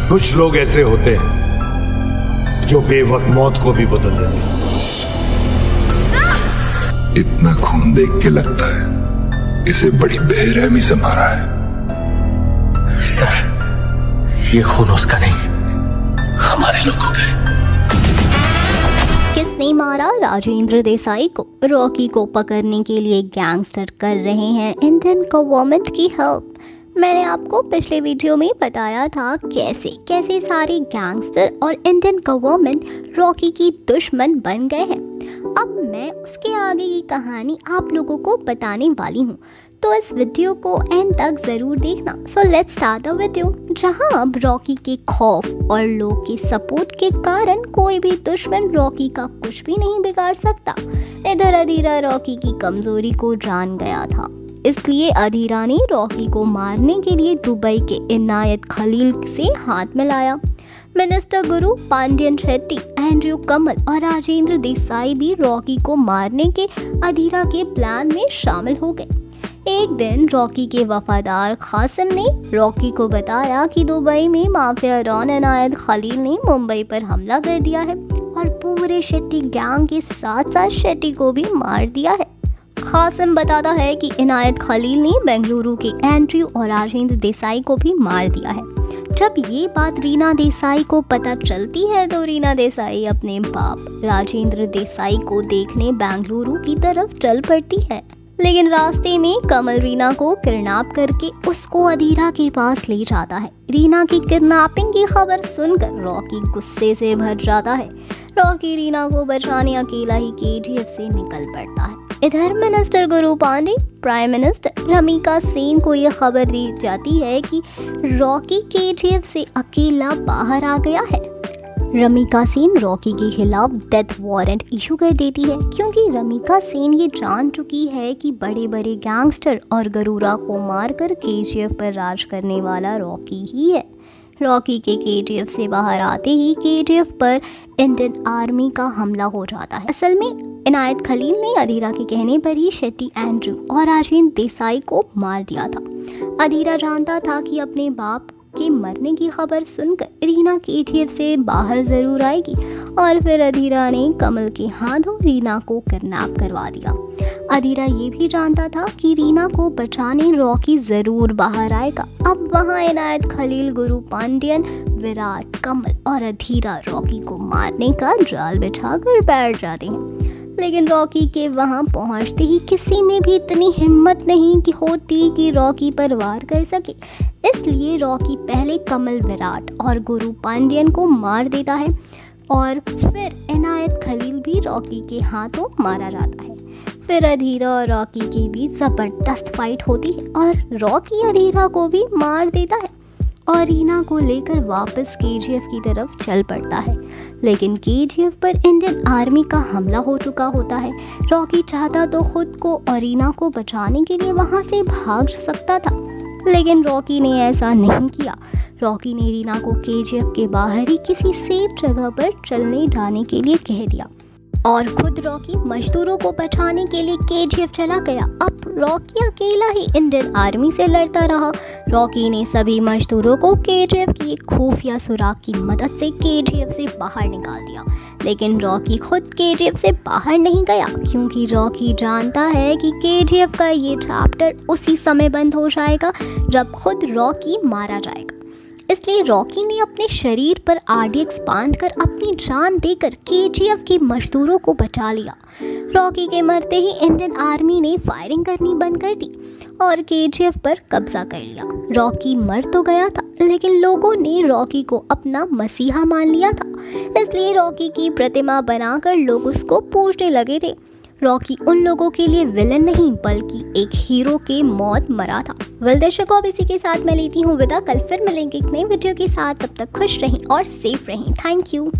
कुछ लोग ऐसे होते हैं जो बेवक्त मौत को भी बदल देते हैं। इतना खून देख के लगता है इसे बड़ी बेरहमी से मारा है। सर, ये खून उसका नहीं, हमारे लोगों का है। किसने मारा राजेंद्र देसाई को? रॉकी को पकड़ने के लिए गैंगस्टर कर रहे हैं इंडियन गवर्नमेंट की हेल्प। मैंने आपको पिछले वीडियो में बताया था कैसे सारे गैंगस्टर और इंडियन गवर्नमेंट रॉकी की दुश्मन बन गए हैं। अब मैं उसके आगे की कहानी आप लोगों को बताने वाली हूँ, तो इस वीडियो को एंड तक ज़रूर देखना। So let's start the video. जहाँ अब रॉकी के खौफ और लोग के सपोर्ट के कारण कोई भी दुश्मन रॉकी का कुछ भी नहीं बिगाड़ सकता, इधर अधीरा रॉकी की कमजोरी को जान गया था। इसलिए अधीरा ने रॉकी को मारने के लिए दुबई के इनायत खलील से हाथ मिलाया। मिनिस्टर गुरु पांडियन शेट्टी, एंड्रयू कमल और राजेंद्र देसाई भी रॉकी को मारने के अधीरा के प्लान में शामिल हो गए। एक दिन रॉकी के वफादार कासिम ने रॉकी को बताया कि दुबई में माफिया डॉन इनायत खलील ने मुंबई पर हमला कर दिया है और पूरे शेट्टी गैंग के साथ साथ शेट्टी को भी मार दिया है। कासिम बताता है कि इनायत खलील ने बेंगलुरु के एंड्रयू और राजेंद्र देसाई को भी मार दिया है। जब ये बात रीना देसाई को पता चलती है तो रीना देसाई अपने बाप राजेंद्र देसाई को देखने बेंगलुरु की तरफ चल पड़ती है। लेकिन रास्ते में कमल रीना को किडनैप करके उसको अधीरा के पास ले जाता है। रीना की किडनैपिंग की खबर सुनकर रॉकी गुस्से से भर जाता है। रॉकी रीना को बचाने अकेला ही केजीएफ से निकल पड़ता है। इधर मिनिस्टर गुरु पांडे, प्राइम मिनिस्टर रमिका सेन को यह खबर दी जाती है कि रॉकी केजीएफ से अकेला बाहर आ गया है। रमिका सेन रॉकी के खिलाफ डेथ वारंट इशू कर देती है, क्योंकि रमिका सेन ये जान चुकी है कि बड़े बड़े गैंगस्टर और गरूरा को मारकर केजीएफ पर राज करने वाला रॉकी ही है। रॉकी के केजीएफ से बाहर आते ही केजीएफ पर इंडियन आर्मी का हमला हो जाता है। असल में इनायत खलील ने अधीरा के कहने पर ही शेट्टी, एंड्रयू और राजेंद्र देसाई को मार दिया था। अधीरा जानता था कि अपने बाप के मरने की खबर सुनकर रीना केजीएफ से बाहर जरूर आएगी और फिर अधीरा ने कमल के हाथों रीना को किडनैप करवा दिया। अधीरा ये भी जानता था कि रीना को बचाने रॉकी जरूर बाहर आएगा। अब वहाँ इनायत खलील, गुरु पांडियन, विराट, कमल और अधीरा रॉकी को मारने का जाल बिछाकर बैठ जाते हैं। लेकिन रॉकी के वहाँ पहुँचते ही किसी में भी इतनी हिम्मत नहीं कि होती कि रॉकी पर वार कर सके। इसलिए रॉकी पहले कमल, विराट और गुरु पांडियन को मार देता है और फिर इनायत खलील भी रॉकी के हाथों मारा जाता है। फिर अधीरा और रॉकी के बीच ज़बरदस्त फाइट होती है और रॉकी अधीरा को भी मार देता है और रीना को लेकर वापस केजीएफ की तरफ चल पड़ता है। लेकिन केजीएफ पर इंडियन आर्मी का हमला हो चुका होता है। रॉकी चाहता तो खुद को और रीना को बचाने के लिए वहाँ से भाग सकता था, लेकिन रॉकी ने ऐसा नहीं किया। रॉकी ने रीना को केजीएफ के बाहर ही किसी सेफ जगह पर चलने जाने के लिए कह दिया और खुद रॉकी मजदूरों को बचाने के लिए केजीएफ चला गया। अब रॉकी अकेला ही इंडियन आर्मी से लड़ता रहा। रॉकी ने सभी मजदूरों को केजीएफ की एक खुफिया सुराग की मदद से केजीएफ से बाहर निकाल दिया। लेकिन रॉकी खुद केजीएफ से बाहर नहीं गया, क्योंकि रॉकी जानता है कि केजीएफ का ये चैप्टर उसी समय बंद हो जाएगा जब खुद रॉकी मारा जाएगा। इसलिए रॉकी ने अपने शरीर पर आरडीएक्स बांधकर अपनी जान देकर केजीएफ के मजदूरों को बचा लिया। रॉकी के मरते ही इंडियन आर्मी ने फायरिंग करनी बंद कर दी और केजीएफ पर कब्जा कर लिया। रॉकी मर तो गया था, लेकिन लोगों ने रॉकी को अपना मसीहा मान लिया था। इसलिए रॉकी की प्रतिमा बनाकर लोग उसको पूजने लगे थे। रॉकी उन लोगों के लिए विलन नहीं बल्कि एक हीरो के मौत मरा था। वेल दर्शकों, अब इसी के साथ मैं लेती हूँ विदा। कल फिर मिलेंगे एक नई वीडियो के साथ। तब तक खुश रहें और सेफ रहें। Thank you.